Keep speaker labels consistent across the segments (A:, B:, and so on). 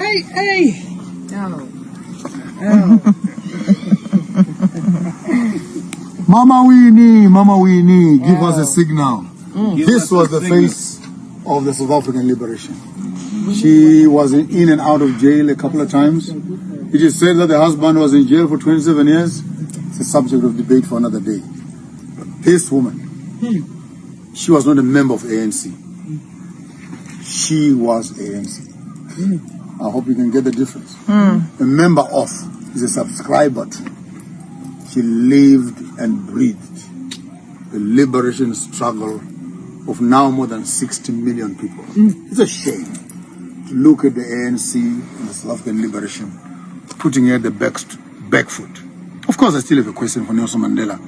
A: Hey! No.
B: Mama Winnie, give us a signal. This was the face of the South African liberation. She was in and out of jail a couple of times. It is said that the husband was in jail for 27 years. It's a subject of debate for another day. But this woman, she was not a member of ANC. She was ANC. I hope you can get the difference. A member of is a subscriber to. She lived and breathed the liberation struggle of now more than 60 million people. It's a shame to look at the ANC and the South African liberation putting her the back foot. Of course, I still have a question for Nelson Mandela,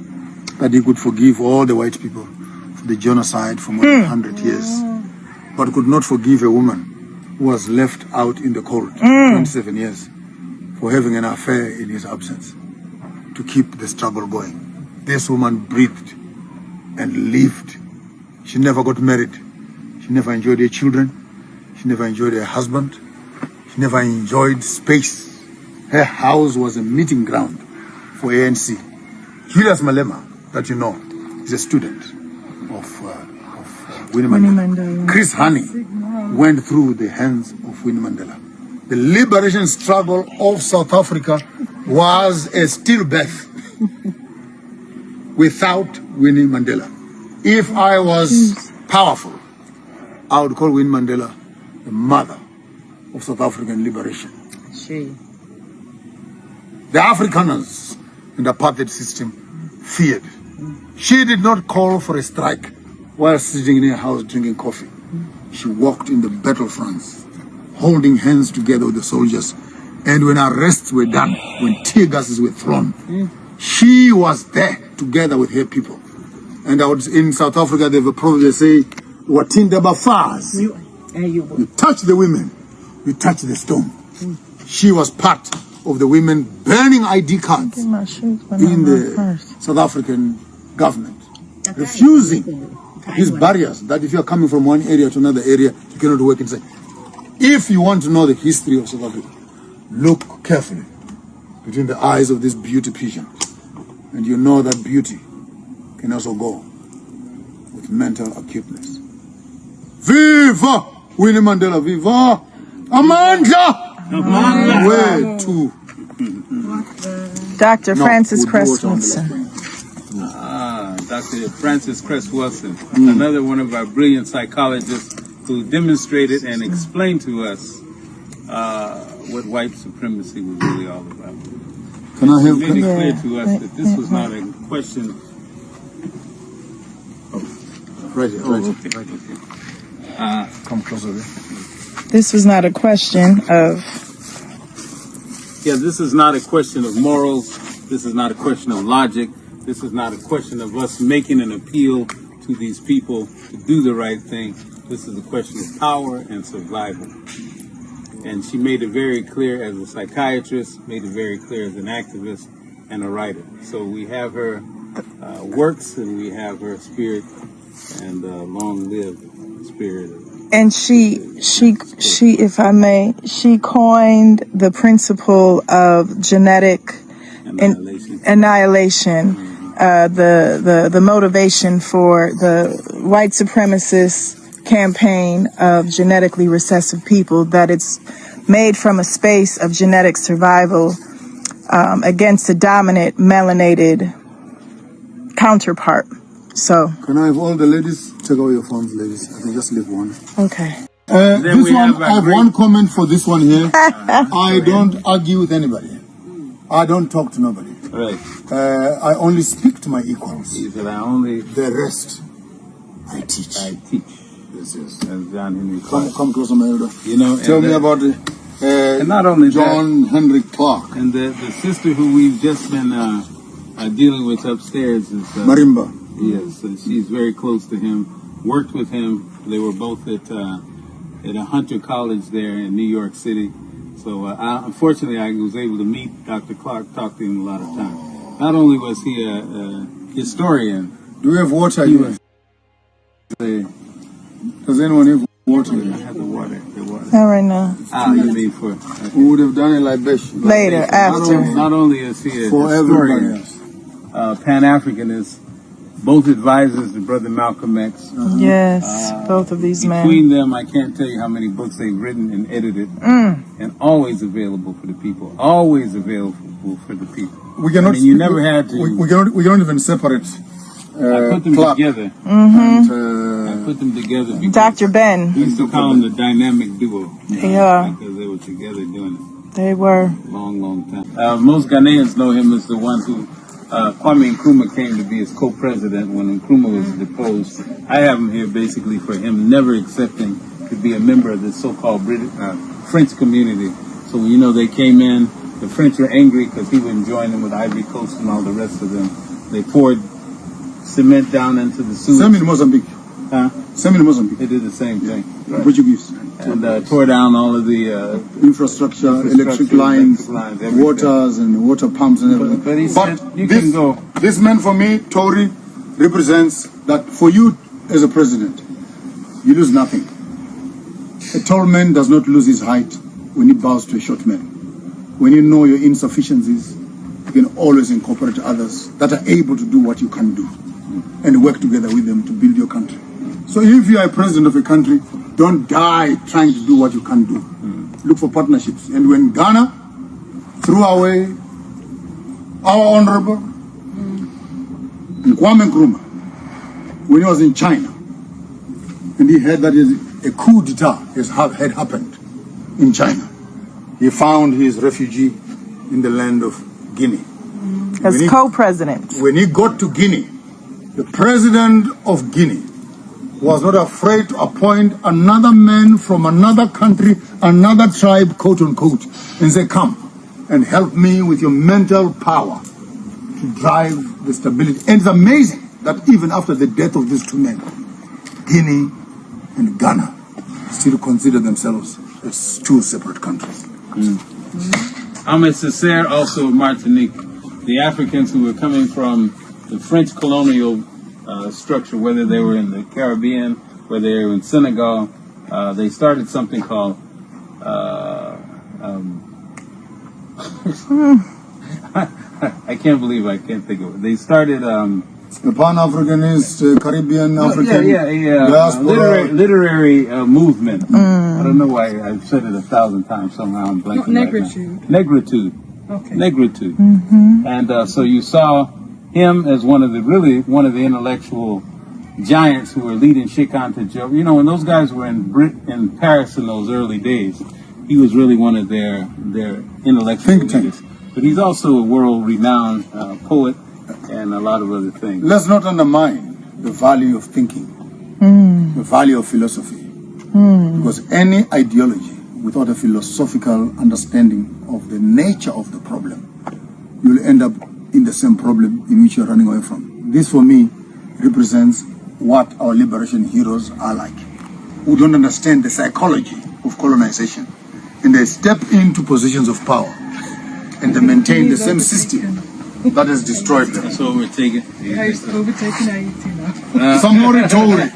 B: that he could forgive all the white people for the genocide for more than 100 years, but could not forgive a woman who was left out in the cold 27 years for having an affair in his absence to keep the struggle going. This woman breathed and lived. She never got married. She never enjoyed her children. She never enjoyed her husband. She never enjoyed space. Her house was a meeting ground for ANC. Julius Malema, that you know, is a student of Winnie Mandela. Chris Hani went through the hands of Winnie Mandela. The liberation struggle of South Africa was a stillbirth without Winnie Mandela. If I was powerful, I would call Winnie Mandela the mother of South African liberation. The Afrikaners in the apartheid system feared. She did not call for a strike while sitting in her house drinking coffee. She walked in the battlefronts, holding hands together with the soldiers. And when arrests were done, when tear gases were thrown, she was there together with her people. And in South Africa, they have a proverb, they say, "Watinda bafaz." You touch the women, you touch the stone. She was part of the women burning ID cards in the South African government, refusing these barriers that if you are coming from one area to another area, you cannot work inside. If you want to know the history of South Africa, look carefully between the eyes of this beauty pigeon, and you know that beauty can also go with mental acuteness. Viva Winnie Mandela! Viva Amandla! Where to?
C: Dr. Francis Cress Wilson.
D: Dr. Francis Cress Wilson, another one of our brilliant psychologists who demonstrated and explained to us what white supremacy was really all about.
B: Can I have?
D: It made it clear to us that this was not a question.
B: Right here.
D: Okay.
B: Come closer.
C: This was not a question of.
D: Yeah, this is not a question of morals. This is not a question of logic. This is not a question of us making an appeal to these people to do the right thing. This is a question of power and survival. And she made it very clear as a psychiatrist, made it very clear as an activist and a writer. So we have her works and we have her spirit, and long live the spirit.
C: And she, if I may, she coined the principle of genetic annihilation, the motivation for the white supremacist campaign of genetically recessive people, that it's made from a space of genetic survival against a dominant melanated counterpart. So
B: can I have all the ladies take away your phones, ladies? I can just leave one.
C: Okay.
B: This one, I have one comment for this one here. I don't argue with anybody. I don't talk to nobody.
D: Right.
B: I only speak to my equals. The rest, I teach. Yes.
D: As John Henry
B: Clark. Come closer, my elder.
D: You know,
B: tell me about
D: and not only
B: John Henry Clark.
D: And the sister who we've just been dealing with upstairs is
B: Marimba.
D: Yes, so she's very close to him. Worked with him. They were both at a Hunter College there in New York City. So unfortunately, I was able to meet Dr. Clark, talk to him a lot of times. Not only was he a historian.
B: Do we have water here? Does anyone have Water.
D: I have the water.
C: Not right now.
D: You mean for
B: We would have done a libation.
C: Later, after.
D: Not only is he a
B: For everybody
D: historian,
B: else.
D: Pan-Africanist, both advisors to Brother Malcolm X.
C: Yes, both of these men.
D: Between them, I can't tell you how many books they've written and edited, and always available for the people. Always available for the people.
B: We cannot.
D: You never had to.
B: We cannot even separate.
D: I put them
B: Clark
D: together.
B: And,
D: I put them together because
C: Dr. Ben.
D: we used to call them the dynamic duo.
C: Yeah,
D: Because they were together doing it
C: they were.
D: long time. Most Ghanaians know him as the one who Kwame Nkrumah came to be his co-president when Nkrumah was deposed. I have him here basically for him never accepting to be a member of the so-called French community. So when they came in, the French were angry because he wouldn't join them with Ivory Coast and all the rest of them. They poured cement down into the sewage.
B: same in Mozambique. Same in Mozambique.
D: They did the same thing.
B: Portuguese.
D: And tore down all of the
B: Infrastructure, electric lines,
D: everything.
B: waters and water pumps and everything.
D: But he said, you
B: this,
D: can go.
B: This man for me, Tory, represents that for you as a president, you lose nothing. A tall man does not lose his height when he bows to a short man. When you know your insufficiencies, you can always incorporate others that are able to do what you can do and work together with them to build your country. So if you are a president of a country, don't die trying to do what you can do. Look for partnerships. And when Ghana threw away our honorable Kwame Nkrumah, when he was in China, and he heard that a coup d'etat had happened in China, he found his refugee in the land of Guinea.
C: As co-president.
B: When he got to Guinea, the president of Guinea was not afraid to appoint another man from another country, another tribe, quote unquote, and say, come and help me with your mental power to drive the stability. And it's amazing that even after the death of these two men, Guinea and Ghana still consider themselves as two separate countries.
D: Ahmed Césaire, also of Martinique. The Africans who were coming from the French colonial structure, whether they were in the Caribbean, whether they were in Senegal, they started something called I can't believe I can't think of it. They started
B: The Pan-Africanist, Caribbean, African diaspora.
D: literary movement. I don't know why I've said it 1,000 times. Somehow I'm blanking.
A: Negritude.
D: Negritude.
A: Okay.
D: Negritude. And so you saw him as one of the intellectual giants who were leading Shikanta Joe. When those guys were in Paris in those early days, he was really one of their intellectual leaders. But he's also a world-renowned poet and a lot of other things.
B: Let's not undermine the value of thinking, the value of philosophy. Because any ideology without a philosophical understanding of the nature of the problem, you'll end up in the same problem in which you're running away from. This, for me, represents what our liberation heroes are like, who don't understand the psychology of colonization. And they step into positions of power and they maintain the same system that has destroyed them.
D: That's what we're taking.
A: Overtaking Haiti now.
B: Samori Toure.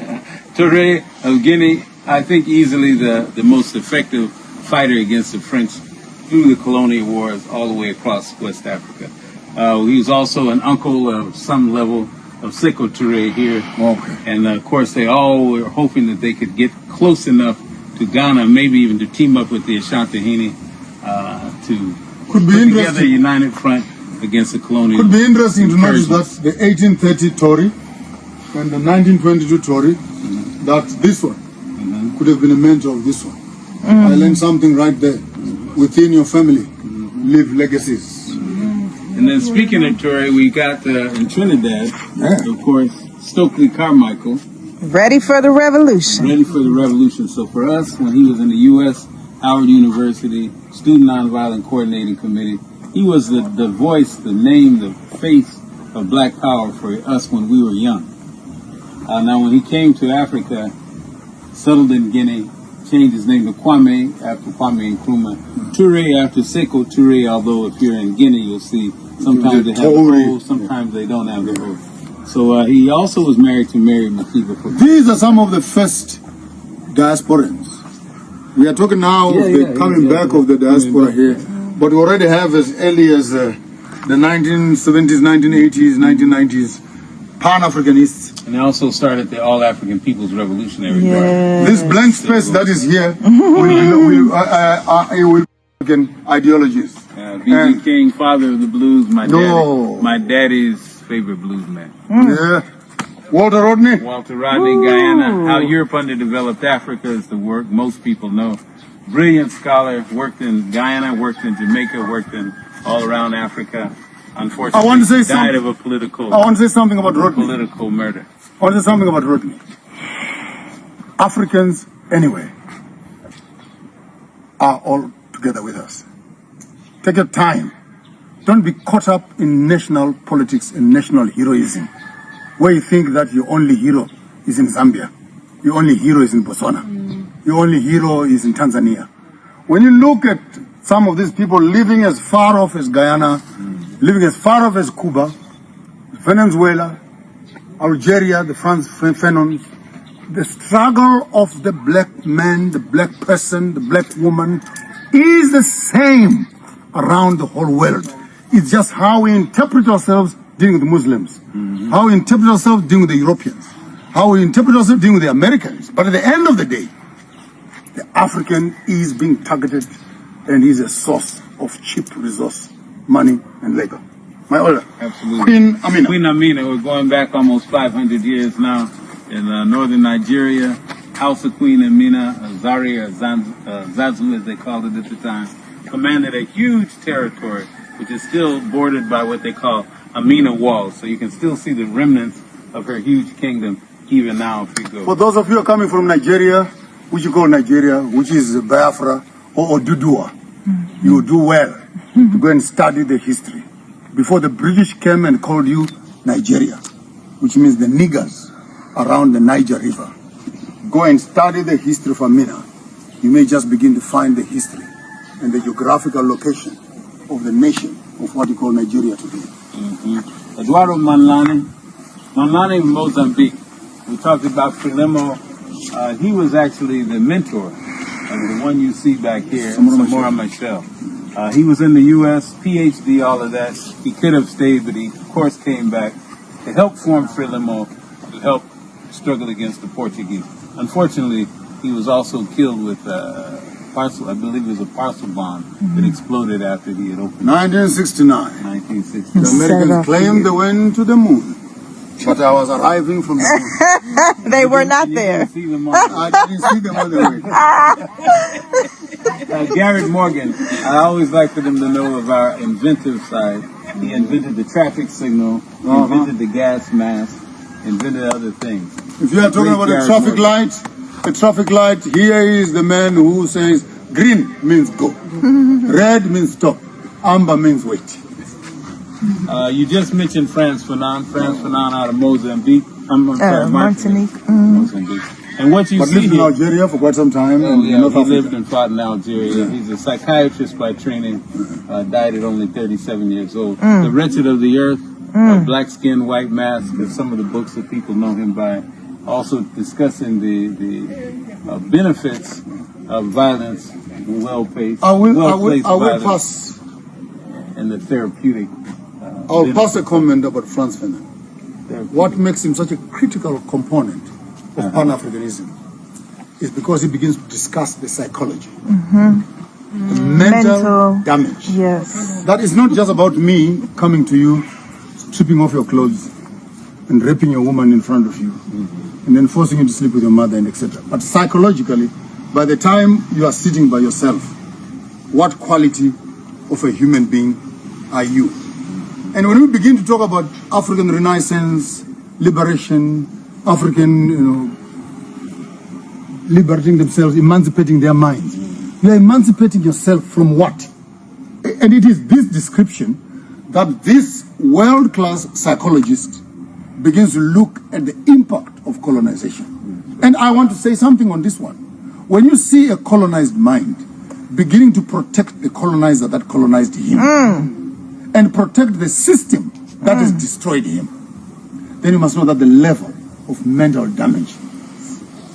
D: Toure of Guinea, I think easily the most effective fighter against the French through the colonial wars all the way across West Africa. He was also an uncle of some level of Sékou Touré here.
B: Okay.
D: And of course they all were hoping that they could get close enough to Ghana, maybe even to team up with the Ashanti to
B: Could be
D: put together a
B: interesting.
D: united front against the colonial.
B: Could be interesting to notice
D: incursions.
B: that the 1830 Tory and the 1922 Tory, that this one could have been a mentor of this one. I learned something right there. Within your family, leave legacies.
D: And then speaking of Toure, we got in Trinidad, of course, Stokely Carmichael,
C: Ready for the revolution.
D: ready for the revolution. So for us, when he was in the U.S., Howard University, Student Nonviolent Coordinating Committee, he was the voice, the name, the face of Black Power for us when we were young. Now when he came to Africa, settled in Guinea, changed his name to Kwame after Kwame Nkrumah, Toure after Sékou Touré, although if you're in Guinea, you'll see sometimes they have the O, sometimes they don't have the O. So he also was married to Mary Makiba.
B: These are some of the first diasporans. We are talking now of the coming back of the diaspora here, but we already have as early as the 1970s, 1980s, 1990s, Pan-Africanists.
D: And they also started the All African People's Revolutionary Guard.
B: This blank space that is here will African ideologies.
D: B.B. King, father of the blues, my daddy's favorite blues man.
B: Yeah. Walter Rodney.
D: Walter Rodney, Guyana. How Europe underdeveloped Africa is the work most people know. Brilliant scholar, worked in Guyana, worked in Jamaica, worked in all around Africa. Unfortunately,
B: I want to say
D: died of a political.
B: I want to say something about Rodney.
D: Political murder.
B: I want to say something about Rodney. Africans, anyway, are all together with us. Take your time. Don't be caught up in national politics and national heroism, where you think that your only hero is in Zambia, your only hero is in Botswana, your only hero is in Tanzania. When you look at some of these people living as far off as Guyana, living as far off as Cuba, Venezuela, Algeria, the French Fanons, the struggle of the black man, the black person, the black woman is the same around the whole world. It's just how we interpret ourselves dealing with the Muslims, how we interpret ourselves dealing with the Europeans, how we interpret ourselves dealing with the Americans. But at the end of the day, the African is being targeted and is a source of cheap resource, money and labor. My order.
D: Absolutely.
B: Queen Amina.
D: Queen Amina, we're going back almost 500 years now in northern Nigeria. House of Queen Amina, Zaria, Zazu as they called it at the time, commanded a huge territory, which is still bordered by what they call Amina walls. So you can still see the remnants of her huge kingdom even now if you go.
B: For those of you who are coming from Nigeria, which you call Nigeria, which is Biafra or Odudua, you do well to go and study the history. Before the British came and called you Nigeria, which means the niggers around the Niger River. Go and study the history of Amina. You may just begin to find the history and the geographical location of the nation of what you call Nigeria today.
D: Eduardo Manlani in Mozambique. We talked about Frelimo. He was actually the mentor of the one you see back here, Samora Machel. He was in the U.S., PhD, all of that. He could have stayed, but he, of course, came back to help form Frelimo, to help struggle against the Portuguese. Unfortunately, he was also killed with I believe it was a parcel bomb that exploded after he had opened
B: 1969.
D: 1969.
B: The Americans claimed they went to the moon, but I was arriving from the moon.
C: They were not there.
B: I didn't see them on the way.
D: Garrett Morgan, I always like for them to know of our inventive side. He invented the traffic signal, he invented the gas mask, invented other things.
B: If you are talking about a traffic light, here is the man who says green means go, red means stop, amber means wait.
D: You just mentioned Frantz Fanon. Frantz Fanon out of Mozambique.
C: Martinique.
D: Mozambique. And what you
B: But
D: see
B: lived in Algeria for quite some time.
D: he lived and fought in Algeria. Yeah. He's a psychiatrist by training. Died at only 37 years old. The Wretched of the Earth, Black Skin, White Mask, is some of the books that people know him by. Also discussing the benefits of violence, well-placed violence, and the therapeutic.
B: I'll pass a comment about Frantz Fanon. What makes him such a critical component of Pan-Africanism is because he begins to discuss the psychology, the mental damage.
C: Yes.
B: That is not just about me coming to you, stripping off your clothes, and raping your woman in front of you, and then forcing you to sleep with your mother, and etc. But psychologically, by the time you are sitting by yourself, what quality of a human being are you? And when we begin to talk about African Renaissance, liberation, African, liberating themselves, emancipating their minds, you are emancipating yourself from what? And it is this description that this world-class psychologist begins to look at the impact of colonization. And I want to say something on this one. When you see a colonized mind beginning to protect the colonizer that colonized him, and protect the system that has destroyed him, then you must know that the level of mental damage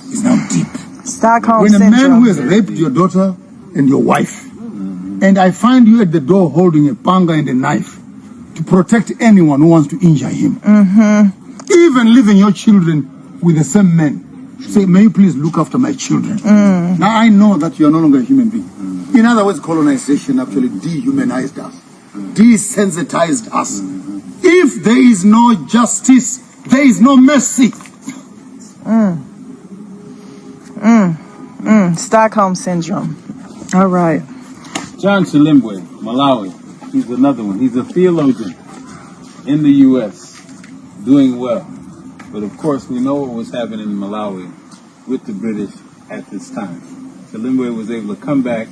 B: is now deep.
C: Stockholm
B: When a
C: syndrome.
B: man who has raped your daughter and your wife, and I find you at the door holding a panga and a knife to protect anyone who wants to injure him, even leaving your children with the same men, say, may you please look after my children. Now I know that you are no longer a human being. In other words, colonization actually dehumanized us, desensitized us. If there is no justice, there is no mercy.
C: Stockholm syndrome. All right.
D: John Chilembwe, Malawi. He's another one. He's a theologian in the U.S., doing well. But of course, we know what was happening in Malawi with the British at this time. Chilembwe was able to come back.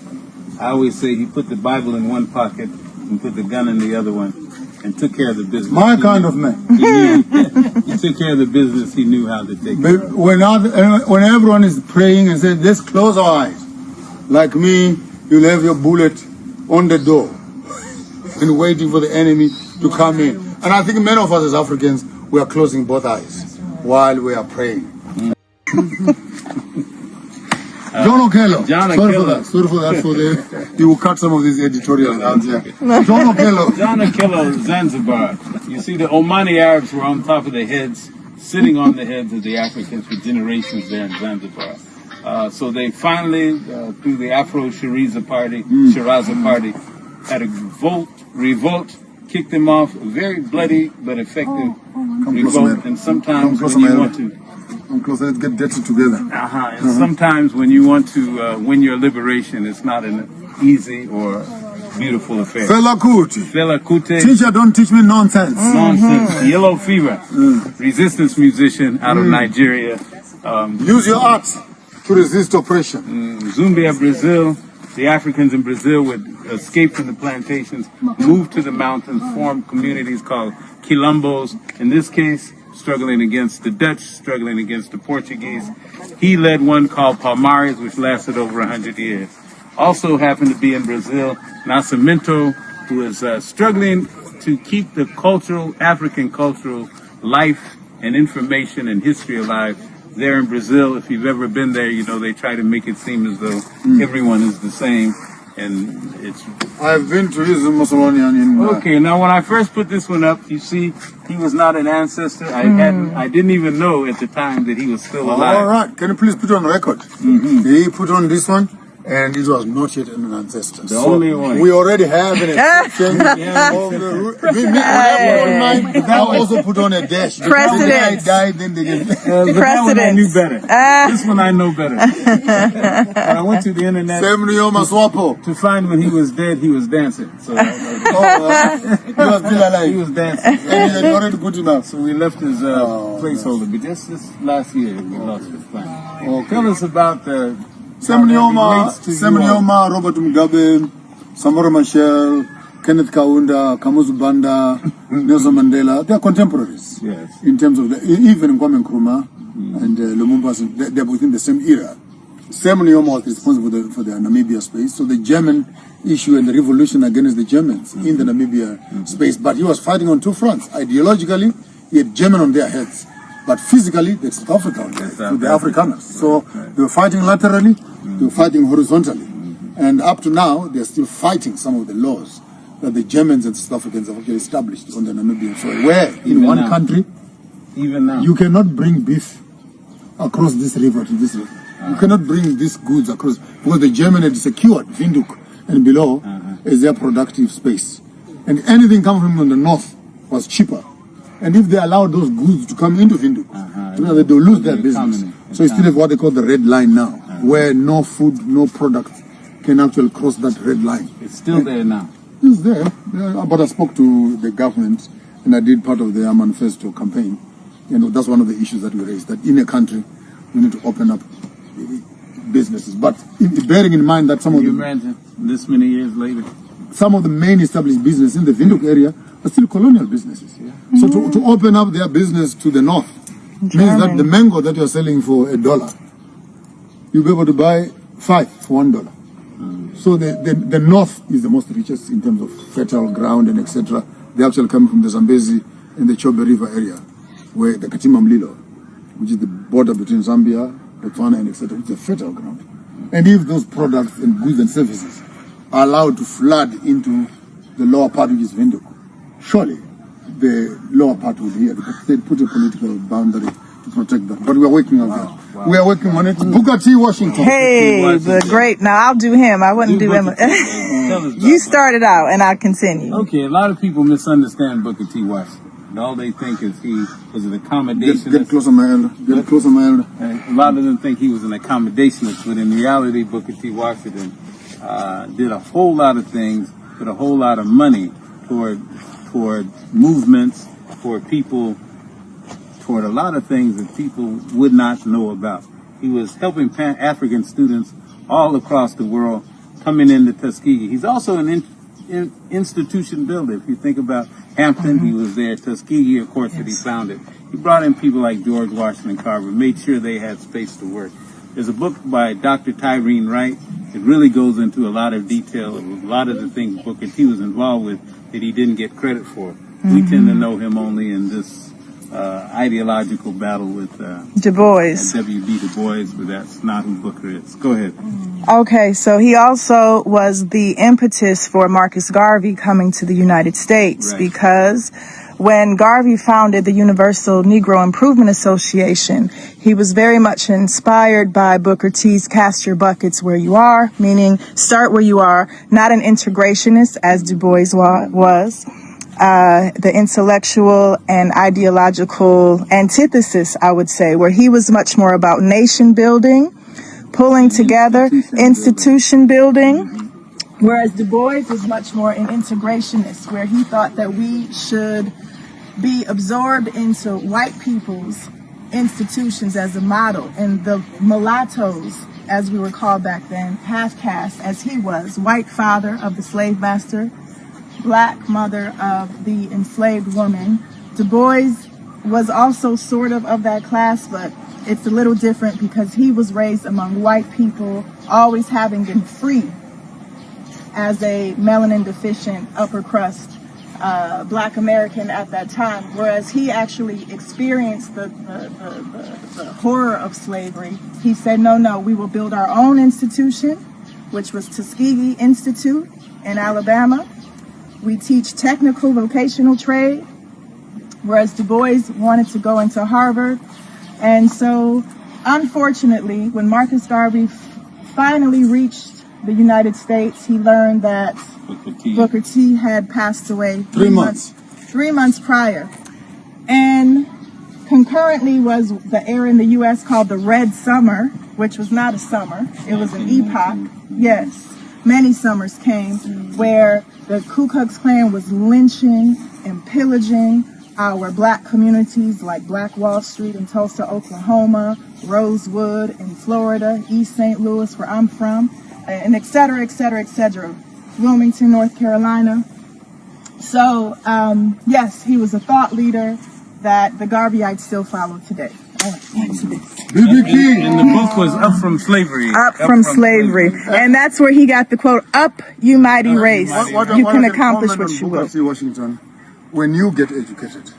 D: I always say he put the Bible in one pocket and put the gun in the other one and took care of the business.
B: My kind of man.
D: He took care of the business. He knew how to take care of it.
B: When everyone is praying and saying, let's close our eyes, like me, you'll have your bullet on the door and waiting for the enemy to come in. And I think many of us as Africans, we are closing both eyes while we are praying. John Okello. Sorry for that. You will cut some of these editorials out here. John Okello.
D: John Okello, Zanzibar. You see, the Omani Arabs were on top of the heads, sitting on the heads of the Africans for generations there in Zanzibar. So they finally, through the Afro-Shiraza Party, had a revolt, kicked them off. A very bloody but effective revolt. And sometimes when you want to...
B: Let's get dirty together.
D: And sometimes when you want to win your liberation, it's not an easy or beautiful affair.
B: Fela Kuti. Teacher, don't teach me nonsense.
D: Nonsense. Yellow Fever, resistance musician out of Nigeria.
B: Use your art to resist oppression.
D: Zumbia, Brazil. The Africans in Brazil would escape from the plantations, move to the mountains, form communities called quilombos. In this case, struggling against the Dutch, struggling against the Portuguese. He led one called Palmares, which lasted over 100 years. Also happened to be in Brazil, Nascimento, who is struggling to keep the African cultural life and information and history alive. There in Brazil, if you've ever been there, you know they try to make it seem as though everyone is the same. And it's...
B: I've been to his Mussolinian in...
D: Okay, now when I first put this one up, you see, he was not an ancestor. I didn't even know at the time that he was still alive.
B: All right, can you please put on record? He put on this one, and it was not yet an ancestor.
D: The only one.
B: We already have an exception of the... I also put on a dash.
C: Precedent.
B: I died, then they gave...
D: But that one I knew better. This one I know better. When I went to the internet to find when he was dead, he was dancing. So
B: he was still alive.
D: He was dancing.
B: And you had already put him up.
D: So we left his placeholder. But just this last year, we lost his plan. Tell us about the...
B: Semnyoma, Robert Mugabe, Samora Machel, Kenneth Kaunda, Kamuzu Banda, Nelson Mandela, they are contemporaries.
D: Yes.
B: In terms of, even Kwame Nkrumah and Lumumba, they are within the same era. Semnyoma was responsible for the Namibia space, so the German issue and the revolution against the Germans in the Namibia space. But he was fighting on two fronts. Ideologically, he had German on their heads. But physically, it's South Africa with the Afrikaners. So they were fighting laterally, they were fighting horizontally. And up to now, they're still fighting some of the laws that the Germans and South Africans have actually established on the Namibian soil. Where in one country,
D: even now,
B: you cannot bring beef across this river to this river. You cannot bring these goods across, because the German had secured Windhoek and below as their productive space. And anything coming from the north was cheaper. And if they allowed those goods to come into Windhoek, they will lose their business. So you still have what they call the red line now, where no food, no product can actually cross that red line.
D: It's still there now.
B: It's there. But I spoke to the government, and I did part of their manifesto campaign. You know, that's one of the issues that we raised, that in a country, we need to open up businesses. But bearing in mind that some of
D: imagine this many years later,
B: some of the main established businesses in the Windhoek area are still colonial businesses. So to open up their business to the north means that the mango that you're selling for $1, you'll be able to buy 5 for $1. So the north is the most richest in terms of fertile ground and etc. They actually come from the Zambezi and the Chobe River area, where the Katima Mlilo, which is the border between Zambia Botswana, and etc. It's a fertile ground. And if those products and goods and services are allowed to flood into the lower part, which is Windhoek, surely the lower part will be here because they put a political boundary to protect that. But we are working on that. We are working on it. Booker T. Washington.
C: Hey, the great. Now I'll do him. I wouldn't do him. You started out, and I continue.
D: Okay, a lot of people misunderstand Booker T. Washington. And all they think is he was an accommodationist.
B: Get closer, my elder. Get closer, my elder.
D: A lot of them think he was an accommodationist, but in reality, Booker T. Washington did a whole lot of things, put a whole lot of money toward movements, for people, toward a lot of things that people would not know about. He was helping Pan-African students all across the world coming into Tuskegee. He's also an institution builder. If you think about Hampton, he was there. Tuskegee, of course, that he founded. He brought in people like George Washington Carver, made sure they had space to work. There's a book by Dr. Tyreen Wright. It really goes into a lot of detail of a lot of the things Booker T was involved with that he didn't get credit for. We tend to know him only in this ideological battle with
C: Du Bois.
D: W.B. Du Bois, but that's not who Booker is. Go ahead.
C: Okay, so he also was the impetus for Marcus Garvey coming to the United States, because when Garvey founded the Universal Negro Improvement Association, he was very much inspired by Booker T's cast your buckets where you are, meaning start where you are, not an integrationist as Du Bois was. The intellectual and ideological antithesis, I would say, where he was much more about nation building, pulling together, institution building, whereas Du Bois was much more an integrationist, where he thought that we should be absorbed into white people's institutions as a model, and the mulattoes, as we were called back then, half-caste, as he was, white father of the slave master, black mother of the enslaved woman. Du Bois was also sort of that class, but it's a little different because he was raised among white people, always having been free as a melanin deficient upper crust black American at that time, whereas he actually experienced the horror of slavery. He said, no, we will build our own institution, which was Tuskegee Institute in Alabama. We teach technical vocational trade, whereas Du Bois wanted to go into Harvard. And so, unfortunately, when Marcus Garvey finally reached the United States, he learned that Booker T had passed away 3 months prior. And concurrently was the era in the U.S. called the Red Summer, which was not a summer, it was an epoch. Yes, many summers came where the Ku Klux Klan was lynching and pillaging our black communities like Black Wall Street in Tulsa, Oklahoma, Rosewood in Florida, East St. Louis, where I'm from, and et cetera, et cetera, et cetera. Wilmington, North Carolina. So, yes, he was a thought leader that the Garveyites still follow today.
B: BB
D: And the book was Up from Slavery.
C: Up from slavery. And that's where he got the quote, up, you mighty race. You can accomplish what you will.
B: Booker T. Washington, when you get educated,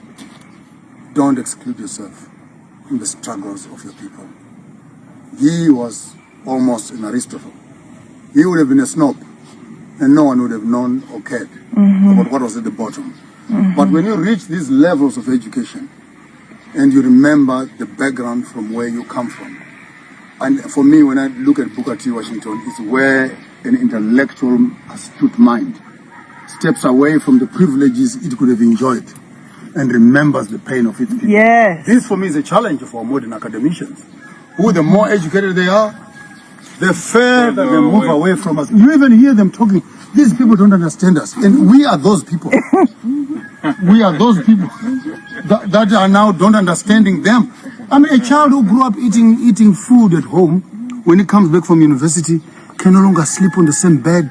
B: don't exclude yourself in the struggles of your people. He was almost an Aristotle. He would have been a snob, and no one would have known or cared about what was at the bottom. But when you reach these levels of education, and you remember the background from where you come from, and for me, when I look at Booker T. Washington, it's where an intellectual, astute mind steps away from the privileges it could have enjoyed and remembers the pain of its people.
C: Yes.
B: This, for me, is a challenge for modern academicians, who the more educated they are, the further they move away from us. You even hear them talking, these people don't understand us. And we are those people. We are those people that are now don't understanding them. I mean, a child who grew up eating food at home, when he comes back from university, can no longer sleep on the same bed,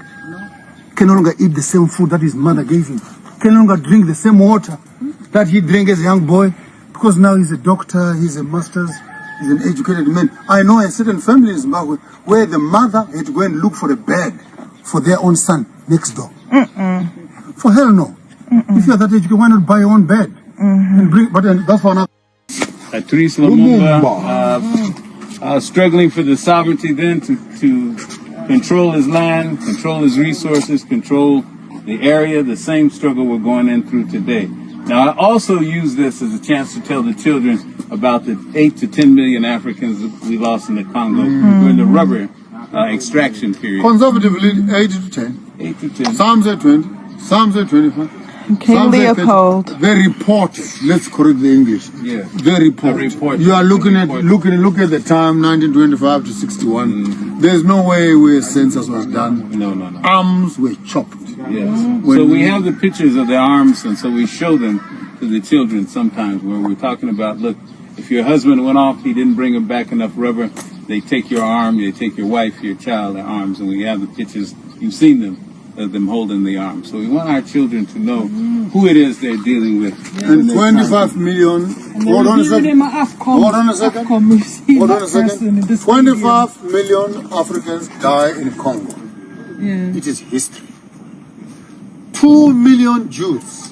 B: can no longer eat the same food that his mother gave him, can no longer drink the same water that he drank as a young boy, because now he's a doctor, he's a master's, he's an educated man. I know a certain family in Zimbabwe where the mother had to go and look for a bed for their own son next door. For hell no. If you're that educated, why not buy your own bed? And bring, but that's for another.
D: Patrice Lumumba struggling for the sovereignty then to control his land, control his resources, control the area, the same struggle we're going in through today. Now, I also use this as a chance to tell the children about the 8 to 10 million Africans we lost in the Congo during the rubber extraction period.
B: Conservatively, 8 to 10.
D: 8 to 10.
B: Some say 20, some say 25.
C: King Leopold.
B: They reported. Let's correct the English.
D: Yeah.
B: They reported. You are looking at look at the time 1925 to 61. There's no way where census was done.
D: No.
B: Arms were chopped.
D: Yes. So we have the pictures of the arms, and so we show them to the children sometimes where we're talking about, look, if your husband went off, he didn't bring back enough rubber, they take your arm, they take your wife, your child, their arms, and we have the pictures. You've seen them. Of them holding the arm. So we want our children to know who it is they're dealing with.
B: And 25 million. Hold on a second. Hold on a second. Hold on a second. 25 million Africans die in Congo.
A: Yeah.
B: It is history. 2 million Jews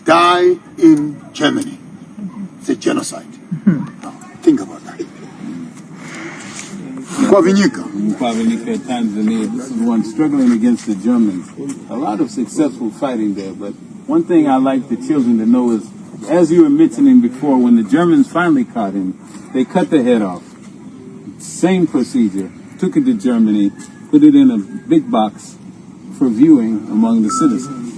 B: die in Germany. It's a genocide. Now, think about that. Kwavinyika.
D: Kwavinyika, Tanzania. This is one struggling against the Germans. A lot of successful fighting there, but one thing I like the children to know is, as you were mentioning before, when the Germans finally caught him, they cut the head off. Same procedure. Took it to Germany, put it in a big box for viewing among the citizens.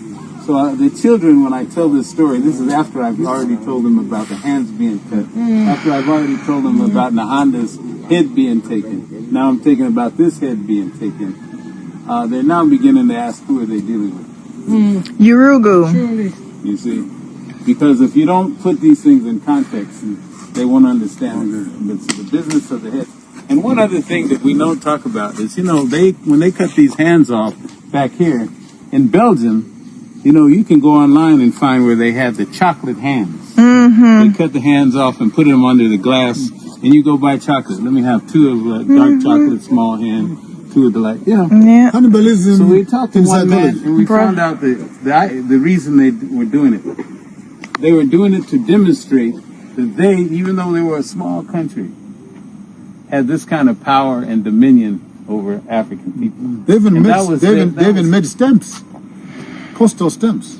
D: So the children, when I tell this story, this is after I've already told them about the hands being cut. After I've already told them about Nahanda's head being taken. Now I'm thinking about this head being taken. They're now beginning to ask, who are they dealing with?
C: Urugu.
A: Surely.
D: You see? Because if you don't put these things in context, they won't understand it's the business of the head. And one other thing that we don't talk about is, when they cut these hands off back here, in Belgium, you can go online and find where they have the chocolate hands. They cut the hands off and put them under the glass, and you go buy chocolate. Let me have 2 of dark chocolate, small hand, 2 of the light.
C: Yeah.
B: Cannibalism.
D: So we talked to one man, and we
C: Bruh.
D: found out the reason they were doing it. They were doing it to demonstrate that they, even though they were a small country, had this kind of power and dominion over African people.
B: They even made stamps. Postal stamps.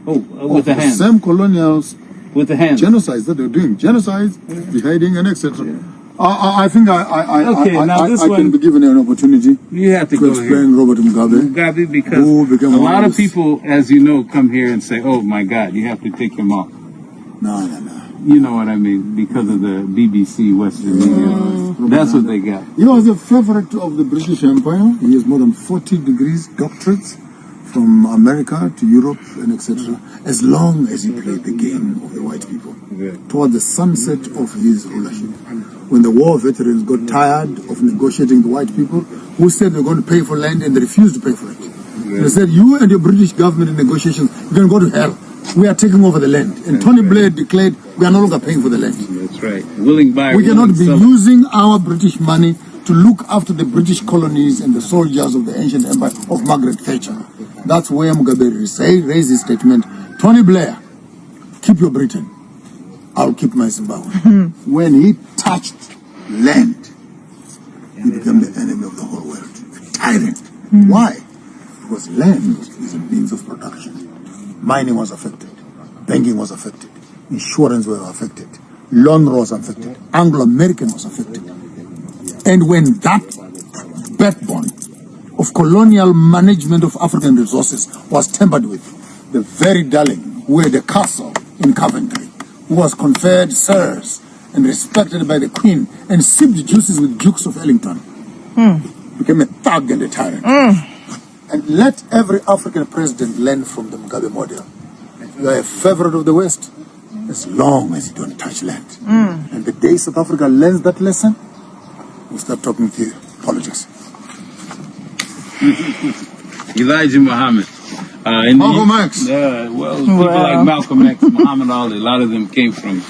D: With the hands.
B: Same colonials.
D: With the hands.
B: Genocides that they're doing. Genocides, beheading, and etc. I think I can be given an opportunity
D: You have to
B: to
D: go
B: explain
D: here.
B: Robert Mugabe.
D: Mugabe, because
B: Who became
D: a
B: one
D: lot
B: of
D: of people, as you know, come here and say, oh my God, you have to take him off.
B: No.
D: You know what I mean, because of the BBC Western media. That's what they got.
B: He was a favorite of the British Empire. He has more than 40 degrees, doctorates, from America to Europe and etc. As long as he played the game of the white people. Toward the sunset of his rulership. When the war veterans got tired of negotiating the white people, who said they're going to pay for land and they refused to pay for it. They said, you and your British government in negotiations, you're going to go to hell. We are taking over the land. And Tony Blair declared, we are no longer paying for the land.
D: That's right. Willing buyer.
B: We cannot be using our British money to look after the British colonies and the soldiers of the ancient empire of Margaret Thatcher. That's where Mugabe raised his statement, Tony Blair, keep your Britain, I'll keep my Zimbabwe. When he touched land, he became the enemy of the whole world. Tyrant. Why? Because land is a means of production. Mining was affected. Banking was affected. Insurance was affected. Loan was affected. Anglo-American was affected. And when that backbone of colonial management of African resources was tampered with, the very darling who had a castle in Coventry, who was conferred sirs and respected by the Queen and sipped juices with Dukes of Ellington, became a thug and a tyrant. And let every African president learn from the Mugabe model. You are a favorite of the West as long as you don't touch land. And the day South Africa learns that lesson, we'll start talking to you politics.
D: Elijah Muhammad.
B: Malcolm X.
D: People like Malcolm X, Muhammad Ali, a lot of them came from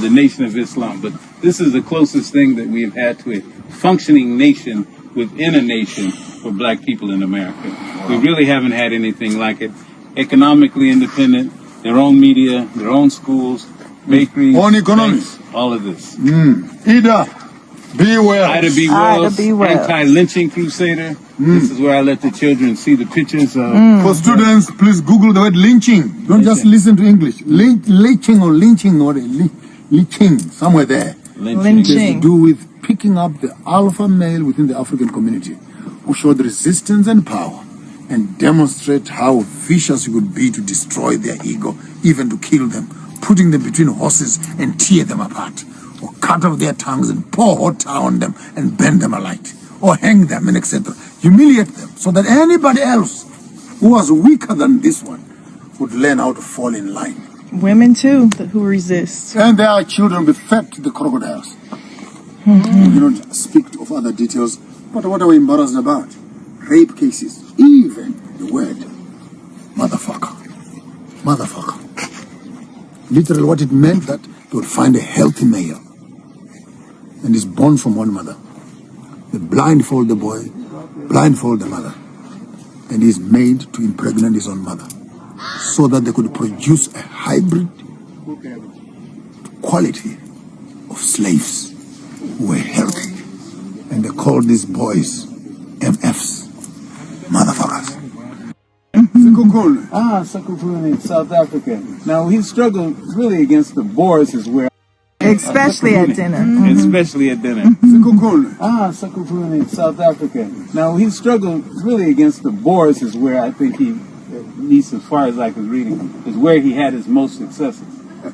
D: the Nation of Islam. But this is the closest thing that we have had to a functioning nation within a nation for black people in America. We really haven't had anything like it. Economically independent, their own media, their own schools, bakeries,
B: Own economy.
D: banks, all of this.
B: Ida. Be well.
D: Ida B.
C: Ida
D: Wells,
C: B. Wells.
D: anti-lynching crusader. This is where I let the children see the pictures of.
B: For students, please Google the word lynching. Don't just listen to English. Lynching or lynching, somewhere there.
C: Lynching.
B: It has to do with picking up the alpha male within the African community who showed resistance and power and demonstrate how vicious you could be to destroy their ego, even to kill them, putting them between horses and tear them apart, or cut off their tongues and pour hot tar on them and burn them alight, or hang them and etc. Humiliate them so that anybody else who was weaker than this one would learn how to fall in line.
C: Women too, who resist.
B: And their children be fed to the crocodiles. We don't speak of other details, but what are we embarrassed about? Rape cases, even the word motherfucker. Motherfucker. Literally what it meant that they would find a healthy male and is born from one mother. They blindfold the boy, blindfold the mother, and he's made to impregnate his own mother so that they could produce a hybrid quality of slaves who were healthy. And they called these boys MFs, motherfuckers. Sekukune.
D: Sekukune in South Africa. Now, he struggled really against the Boers is where...
C: Especially at dinner.
D: Especially at dinner.
B: Sekukune.
D: Sekukune in South Africa. Now, he struggled really against the Boers is where I think he, at least as far as I was reading, is where he had his most successes.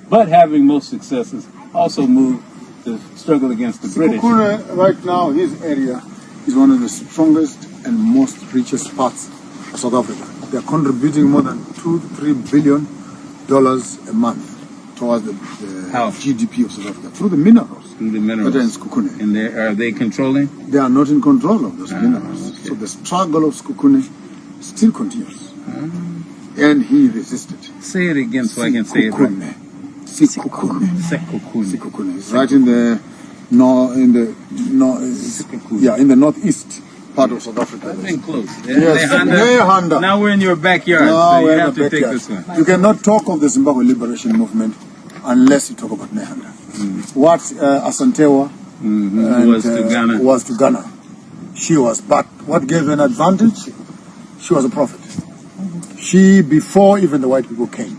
D: But having most successes also moved the struggle against the British.
B: Sekukune, right now, his area is one of the strongest and most richest parts of South Africa. They are contributing more than $2 to $3 billion a month towards the GDP of South Africa through the minerals.
D: Through the minerals.
B: That are in Sekukune.
D: And are they controlling?
B: They are not in control of those minerals.
D: Okay.
B: So the struggle of Sekukune still continues. And he resisted.
D: Say it again so I can say it right.
B: Sekukune.
D: Sekukune.
B: Sekukune. It's right in the northeast part of South Africa.
D: I've been close.
B: Yes, Nehanda.
D: Now we're in your backyard,
B: Now
D: so
B: we're
D: you
B: in
D: have
B: the
D: to take
B: backyard.
D: this one.
B: You cannot talk of the Zimbabwe Liberation Movement unless you talk about Nehanda. What Asantewa was to Ghana. She was. But what gave her an advantage? She was a prophet. She, before even the white people came,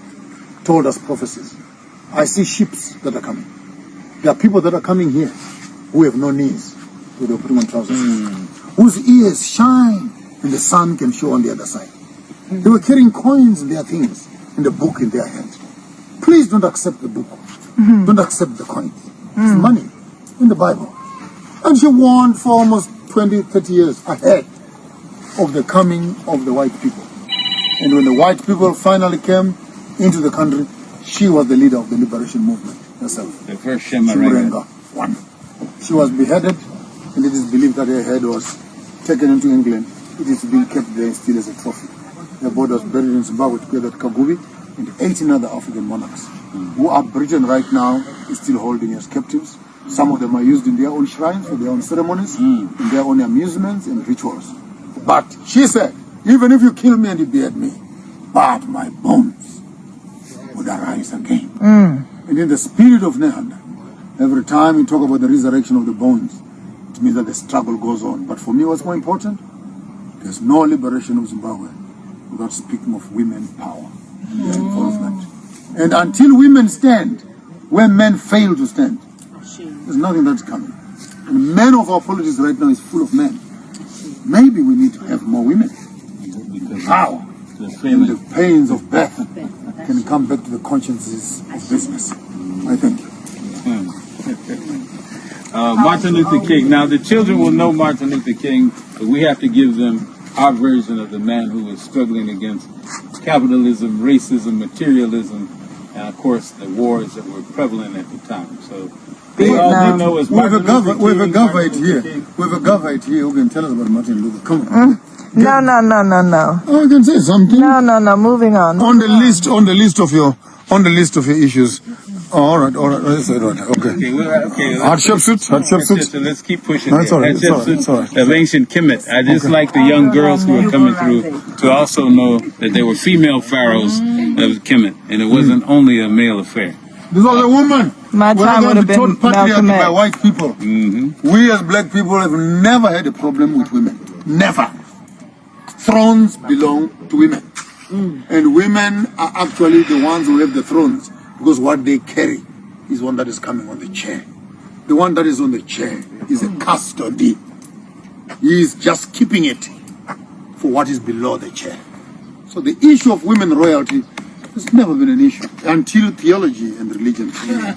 B: told us prophecies. I see ships that are coming. There are people that are coming here who have no knees, who they're putting on trousers, whose ears shine and the sun can show on the other side. They were carrying coins in their things, and the book in their hand. Please don't accept the book. Don't accept the coins. It's money in the Bible. And she warned for almost 20, 30 years ahead of the coming of the white people. And when the white people finally came into the country, she was the leader of the liberation movement herself.
D: The first Shemarenga.
B: One. She was beheaded, and it is believed that her head was taken into England. It is being kept there still as a trophy. Her body was buried in Zimbabwe together with Kagubi and 18 other African monarchs, who are Britain right now is still holding as captives. Some of them are used in their own shrines for their own ceremonies, in their own amusements and rituals. But she said, even if you kill me and you behead me, but my bones would arise again. And in the spirit of Nehanda, every time we talk about the resurrection of the bones, it means that the struggle goes on. But for me, what's more important? There's no liberation of Zimbabwe without speaking of women power and their involvement. And until women stand where men fail to stand, there's nothing that's coming. And men of our politics right now is full of men. Maybe we need to have more women. Power. And the pains of death can come back to the consciences of business. I thank you.
D: Martin Luther King. Now, the children will know Martin Luther King, but we have to give them our version of the man who was struggling against capitalism, racism, materialism, and, of course, the wars that were prevalent at the time. So, they all do know is Martin Luther King.
B: We have a government here. We have a government here who can tell us about Martin Luther King. Come on.
C: No.
B: Oh, I can say something.
C: No. Moving on.
B: On the list of your issues. Oh, all right. Okay. Hatshepsut.
D: So let's keep pushing.
B: No, it's all right.
D: Hatshepsut of ancient Kemet. I just like the young girls who are coming through to also know that there were female pharaohs of Kemet, and it wasn't only a male affair.
B: This was a woman.
C: My
B: We're
C: time
B: not
C: would have
B: going to
C: been
B: be taught patriarchy
C: Malcolm
B: by
C: X.
B: white people. We as black people have never had a problem with women. Never. Thrones belong to women. And women are actually the ones who have the thrones, because what they carry is one that is coming on the chair. The one that is on the chair is a custody. He is just keeping it for what is below the chair. So the issue of women royalty has never been an issue until theology and religion came in.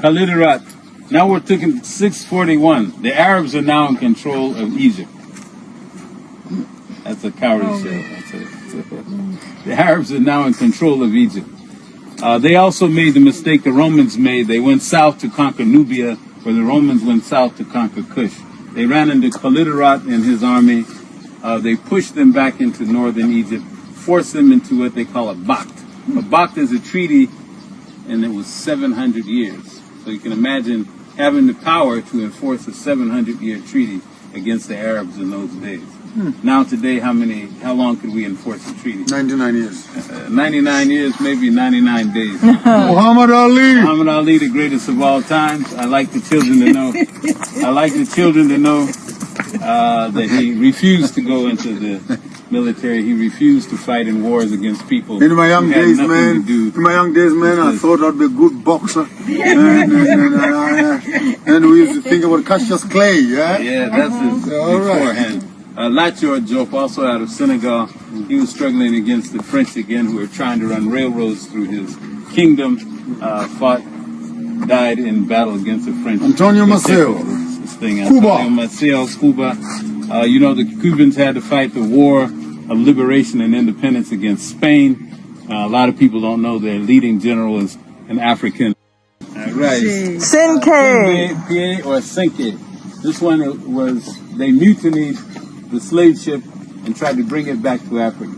D: Kaliderat. Now we're taking 641. The Arabs are now in control of Egypt. That's a cowrie shell. The Arabs are now in control of Egypt. They also made the mistake the Romans made. They went south to conquer Nubia, where the Romans went south to conquer Kush. They ran into Kaliderat and his army. They pushed them back into northern Egypt, forced them into what they call a Bact. A Bact is a treaty, and it was 700 years. So you can imagine having the power to enforce a 700-year treaty against the Arabs in those days. Now today, how long could we enforce a treaty?
B: 99 years.
D: 99 years, maybe 99 days.
B: Muhammad Ali.
D: Muhammad Ali, the greatest of all times. I like the children to know. That he refused to go into the military. He refused to fight in wars against people.
B: In my young
D: who had
B: days,
D: nothing
B: man.
D: to do
B: In my young days, man, I thought I'd be a good boxer. And we used to think about Cassius Clay, yeah?
D: Yeah, that's his beforehand. Latjor Diop, also out of Senegal, he was struggling against the French again, who were trying to run railroads through his kingdom. Died in battle against the French.
B: Antonio Maceo.
D: Antonio Maceo, Cuba. The Cubans had to fight the war of liberation and independence against Spain. A lot of people don't know their leading general is an African. Right.
C: Senke.
D: Pie or Senke. This one they mutinied the slave ship and tried to bring it back to Africa.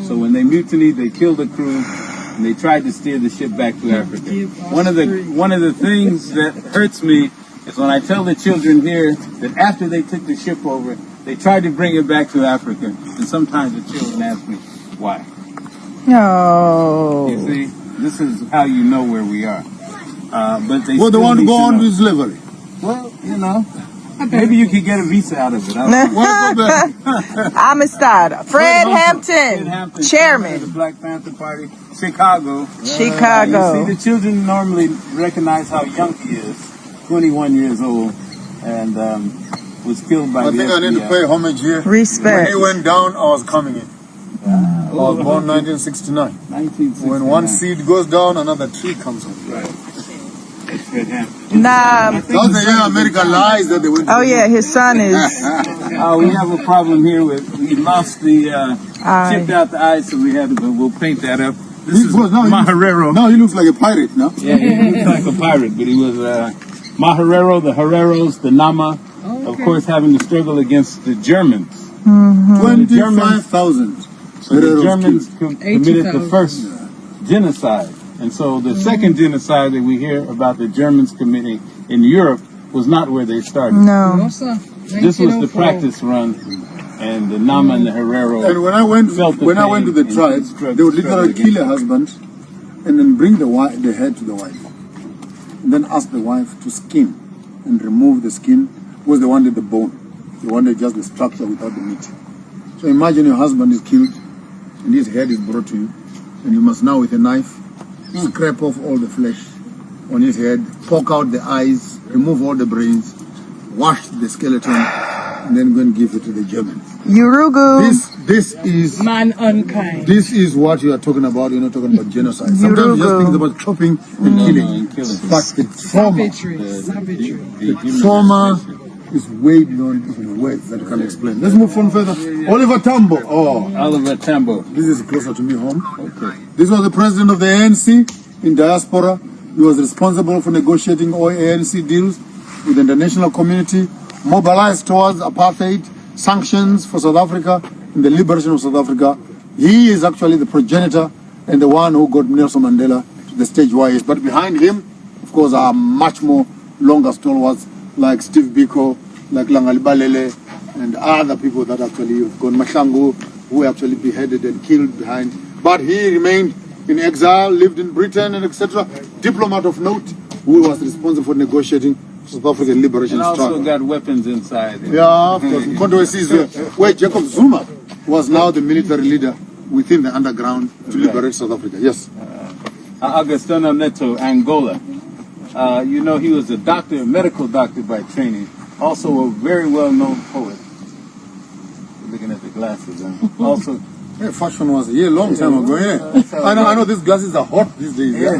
D: So when they mutinied, they killed the crew and they tried to steer the ship back to Africa. One of the things that hurts me is when I tell the children here that after they took the ship over, they tried to bring it back to Africa. And sometimes the children ask me, why?
C: No.
D: You see, this is how you know where we are. But they
B: Well, they
D: still
B: want to
D: need
B: go on
D: know.
B: with slavery.
D: Well, maybe you could get a visa out of it. I don't know.
C: Amistad. Fred Hampton,
D: the
C: chairman.
D: Black Panther Party, Chicago.
C: Chicago.
D: You see, the children normally recognize how young he is, 21 years old, and was killed by
B: I
D: the
B: think I need to
D: FBI.
B: pay homage here.
C: Respect.
B: When he went down, I was coming in. I was born 1969.
D: 1969.
B: When one seed goes down, another tree comes up.
D: Right. That's Fred Hampton.
C: Nah.
B: That's the year America lies that they went to
C: Oh yeah, his son is.
D: We have a problem here we lost the, chipped out the eye, so we had to, but we'll paint that up. This is Maharero.
B: Now he looks like a pirate, no?
D: Yeah, he looks like a pirate, but he was Maharero, the Hereros, the Nama, of course, having to struggle against the Germans.
B: 25,000.
D: So the Germans committed the first genocide. And so the second genocide that we hear about the Germans committing in Europe was not where they started.
C: No.
D: This was the practice run, and the Nama and the Herero.
B: And when I went to the tribe, they would literally kill a husband and then bring the head to the wife. And then ask the wife to skin and remove the skin, because they wanted the bone. They wanted just the structure without the meat. So imagine your husband is killed and his head is brought to you, and you must now with a knife scrape off all the flesh on his head, poke out the eyes, remove all the brains, wash the skeleton, and then go and give it to the Germans.
C: Urugu.
B: This is
A: Man unkind.
B: This is what you are talking about. You're not talking about genocide. Sometimes you just think about chopping and killing. But the trauma, the trauma is way beyond even words that you can explain. Let's move on further. Oliver Tambo.
D: Oliver Tambo.
B: This is closer to me home.
D: Okay.
B: This was the president of the ANC in diaspora. He was responsible for negotiating all ANC deals with the international community, mobilized towards apartheid, sanctions for South Africa, and the liberation of South Africa. He is actually the progenitor and the one who got Nelson Mandela to the stage where he is. But behind him, of course, are much more longer stalwarts like Steve Biko, like Langali Balele, and other people that actually have gone Mashango, who actually beheaded and killed behind. But he remained in exile, lived in Britain and etc. Diplomat of note who was responsible for negotiating South African liberation
D: And also
B: struggle.
D: got weapons inside.
B: Yeah, of course. Mkhonto sees where Jacob Zuma was now the military leader within the underground to liberate South Africa. Yes.
D: Agostinho Neto, Angola. You know, he was a doctor, a medical doctor by training. Also a very well-known poet. Looking at the glasses. Also,
B: Yeah, fashion was here a long time ago. Yeah. I know these glasses are hot these days. Yeah.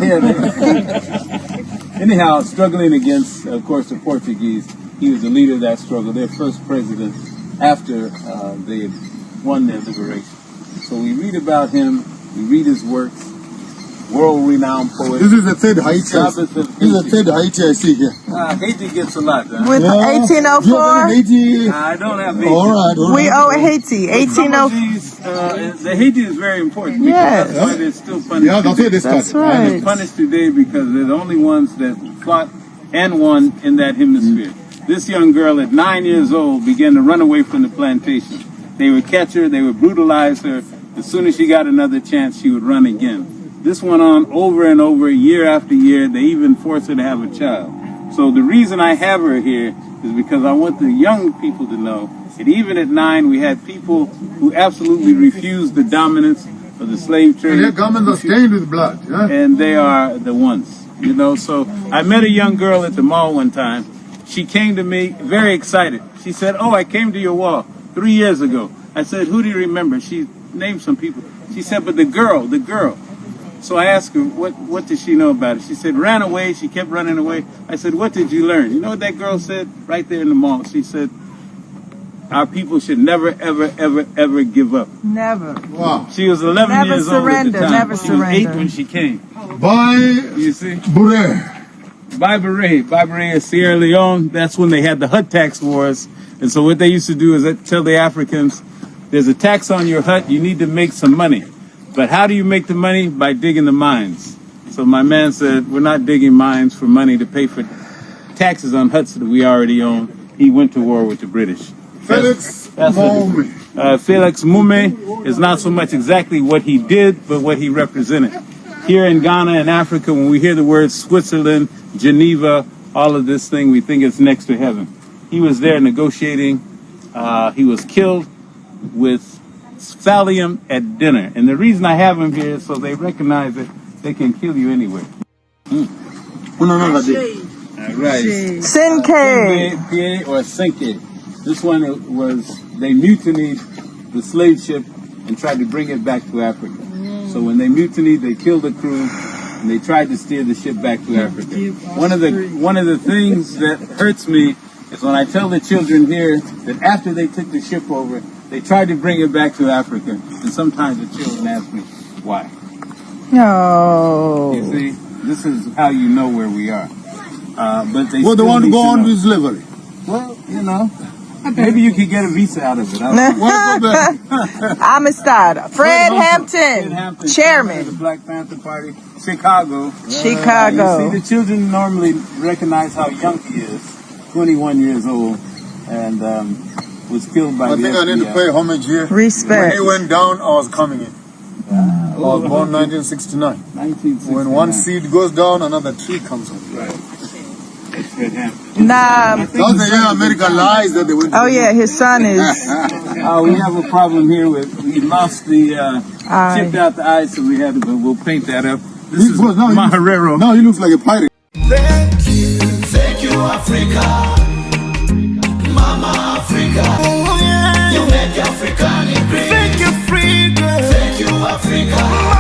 D: anyhow, struggling against, of course, the Portuguese. He was the leader of that struggle, their first president after they had won their liberation. So we read about him, we read his works, world-renowned poet.
B: This is the third Haiti. This is the third Haiti I see here.
D: Haiti gets a lot, huh?
C: With
B: Yeah.
C: 1804,
B: Haiti.
D: I don't have Haiti.
B: All right.
C: we owe Haiti.
D: Some
C: 1804.
D: of these, the Haiti is very important.
C: Yes.
D: Because that's why they're still punished.
B: Yeah, that's where they
C: That's
B: started.
C: right.
D: They're punished today because they're the only ones that fought and won in that hemisphere. This young girl at 9 years old began to run away from the plantation. They would catch her, they would brutalize her. As soon as she got another chance, she would run again. This went on over and over, year after year. They even forced her to have a child. So the reason I have her here is because I want the young people to know that even at 9, we had people who absolutely refused the dominance of the slave
B: And
D: trade.
B: their garments are stained with blood. Yeah?
D: And they are the ones, you know. So I met a young girl at the mall one time. She came to me very excited. She said, "Oh, I came to your wall 3 years ago." I said, "Who do you remember?" She named some people. She said, "But the girl." So I asked her, what did she know about it? She said, ran away. She kept running away. I said, "What did you learn?" You know what that girl said right there in the mall? She said, "Our people should never, ever, ever, ever give up."
C: Never.
B: Wow.
D: She was 11
C: Never
D: years old at
C: surrender,
D: the time.
C: never
D: She was 8
C: surrender.
D: when she came.
B: By
D: You see?
B: Bure.
D: Barbary is Sierra Leone. That's when they had the hut tax wars. And so what they used to do is tell the Africans, there's a tax on your hut, you need to make some money. But how do you make the money? By digging the mines. So my man said, we're not digging mines for money to pay for taxes on huts that we already own. He went to war with the British.
B: Felix
D: That's what-
B: Maume.
D: Felix Mume is not so much exactly what he did, but what he represented. Here in Ghana and Africa, when we hear the words Switzerland, Geneva, all of this thing, we think it's next to heaven. He was there negotiating. He was killed with thallium at dinner. And the reason I have him here is so they recognize that they can kill you anywhere.
B: Another day.
D: Right.
C: Sinke.
D: Pie or Senke. This one was, they mutinied the slave ship and tried to bring it back to Africa. So when they mutinied, they killed the crew and they tried to steer the ship back to Africa. One of the things that hurts me is when I tell the children here that after they took the ship over, they tried to bring it back to Africa. And sometimes the children ask me, why?
C: No.
D: You see, this is how you know where we are. But they
B: Well, they
D: still
B: want to
D: need
B: go on
D: know.
B: with slavery.
D: Well, you know, maybe you could get a visa out of it. I don't know.
B: Why go back?
C: Amistad. Fred Hampton,
D: of the
C: chairman.
D: Black Panther Party, Chicago.
C: Chicago.
D: You see, the children normally recognize how young he is, 21 years old, and was killed by
B: I
D: the
B: think I need to
D: FBI.
B: pay homage here. When
C: Respect.
B: he went down, I was coming in. I was born 1969.
D: 1969.
B: When one seed goes down, another tree comes up.
D: That's Fred Hampton.
C: Nah.
B: That's the year America lies that they went to
C: Oh yeah, his son is.
D: We have a problem here with, we lost the, chipped out the eye, so we had to, but we'll paint that up. This is Maharero.
B: Now he looks like a pirate.
E: Thank you, Africa. Mama Africa. Oh, yeah. You make Africa great. Thank you, freedom. Thank you, Africa.